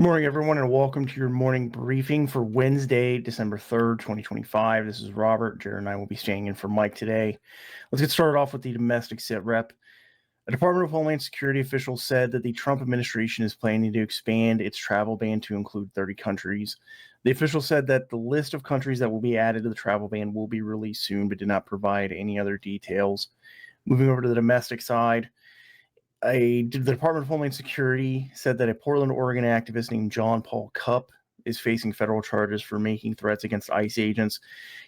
Good morning, everyone, and welcome to your morning briefing for Wednesday, December 3rd, 2025. This is Robert. Jared and I will be staying in for Mike today. Let's get started off with the domestic sit rep. A Department of Homeland Security official said that the Trump administration is planning to expand its travel ban to include 30 countries. The official said that the list of countries that will be added to the travel ban will be released soon, but did not provide any other details. Moving over to the domestic side, the Department of Homeland Security said that a Portland, Oregon activist named John Paul Cupp is facing federal charges for making threats against ICE agents.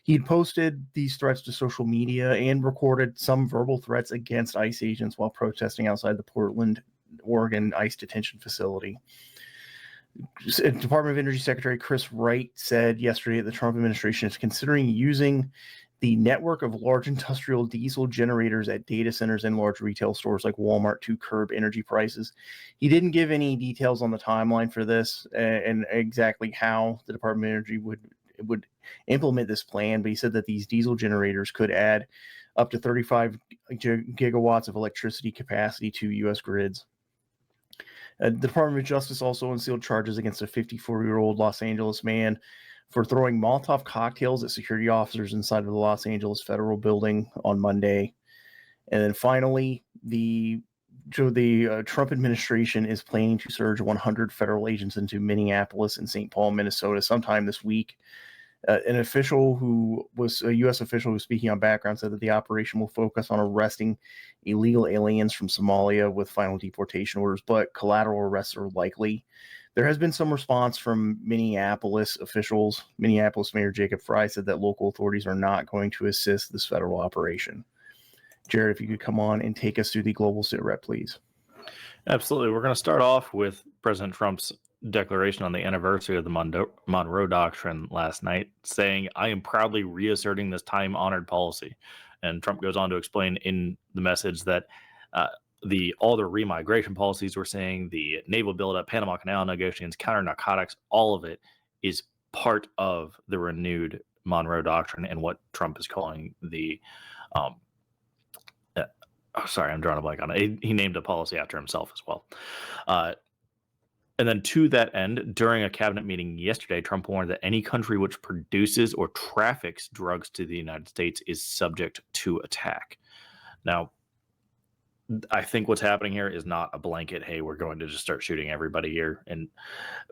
He'd posted these threats to social media and recorded some verbal threats against ICE agents while protesting outside the Portland, Oregon ICE detention facility. Department of Energy Secretary Chris Wright said yesterday that the Trump administration is considering using the network of large industrial diesel generators at data centers and large retail stores like Walmart to curb energy prices. He didn't give any details on the timeline for this and exactly how the Department of Energy would implement this plan, but he said that these diesel generators could add up to 35 gigawatts of electricity capacity to U.S. grids. The Department of Justice also unsealed charges against a 54-year-old Los Angeles man for throwing Molotov cocktails at security officers inside of the Los Angeles Federal Building on Monday. And then finally, the Trump administration is planning to surge 100 federal agents into Minneapolis and St. Paul, Minnesota sometime this week. An official who was a U.S. official who was speaking on background said that the operation will focus on arresting illegal aliens from Somalia with final deportation orders, but collateral arrests are likely. There has been some response from Minneapolis officials. Minneapolis Mayor Jacob Frey said that local authorities are not going to assist this federal operation. Jared, if you could come on and take us through the global sit rep, please. Absolutely. We're going to start off with President Trump's declaration on the anniversary of the Monroe Doctrine last night, saying, "I am proudly reasserting this time-honored policy." And Trump goes on to explain in the message that all the remigration policies we're seeing, the naval buildup, Panama Canal negotiations, counter-narcotics, all of it is part of the renewed Monroe Doctrine and what Trump is calling the I'm drawing a blank on it. He named a policy after himself as well. And then to that end, during a cabinet meeting yesterday, Trump warned that any country which produces or traffics drugs to the United States is subject to attack. Now, I think what's happening here is not a blanket, hey, we're going to just start shooting everybody here.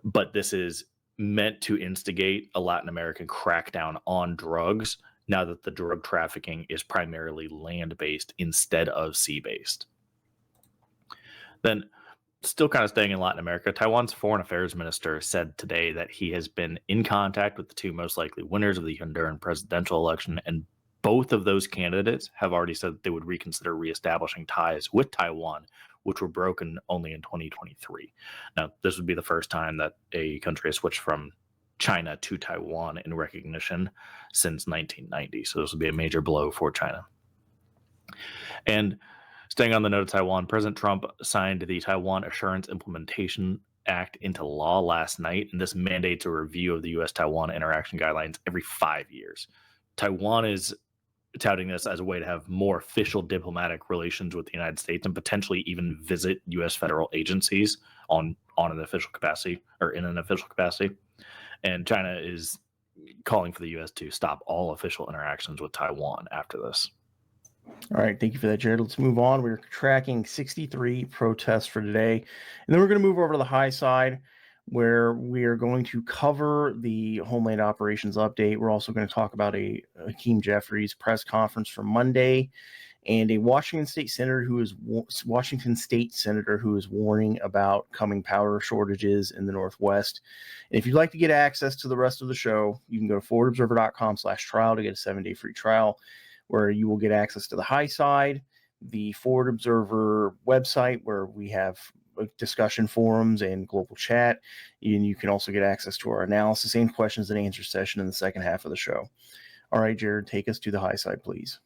But this is meant to instigate a Latin American crackdown on drugs now that the drug trafficking is primarily land-based instead of sea-based. Then, still kind of staying in Latin America, Taiwan's foreign affairs minister said today that he has been in contact with the two most likely winners of the Honduran presidential election, and both of those candidates have already said that they would reconsider reestablishing ties with Taiwan, which were broken only in 2023. Now, this would be the first time that a country has switched from China to Taiwan in recognition since 1990. So this would be a major blow for China. And staying on the note of Taiwan, President Trump signed the Taiwan Assurance Implementation Act into law last night, and this mandates a review of the U.S.-Taiwan interaction guidelines every 5 years. Taiwan is touting this as a way to have more official diplomatic relations with the United States and potentially even visit U.S. federal agencies on an official capacity or in an official capacity. And China is calling for the U.S. to stop all official interactions with Taiwan after this. All right, thank you for that, Jared. Let's move on. We're tracking 63 protests for today. And then we're going to move over to the high side, where we are going to cover the Homeland Operations update. We're also going to talk about a Hakeem Jeffries press conference from Monday and a Washington State Senator who is warning about coming power shortages in the Northwest. And if you'd like to get access to the rest of the show, you can go to forwardobserver.com/trial to get a 7-day free trial, where you will get access to the high side, the Forward Observer website, where we have discussion forums and global chat. And you can also get access to our analysis and questions and answer session in the second half of the show. All right, Jared, take us to the high side, please.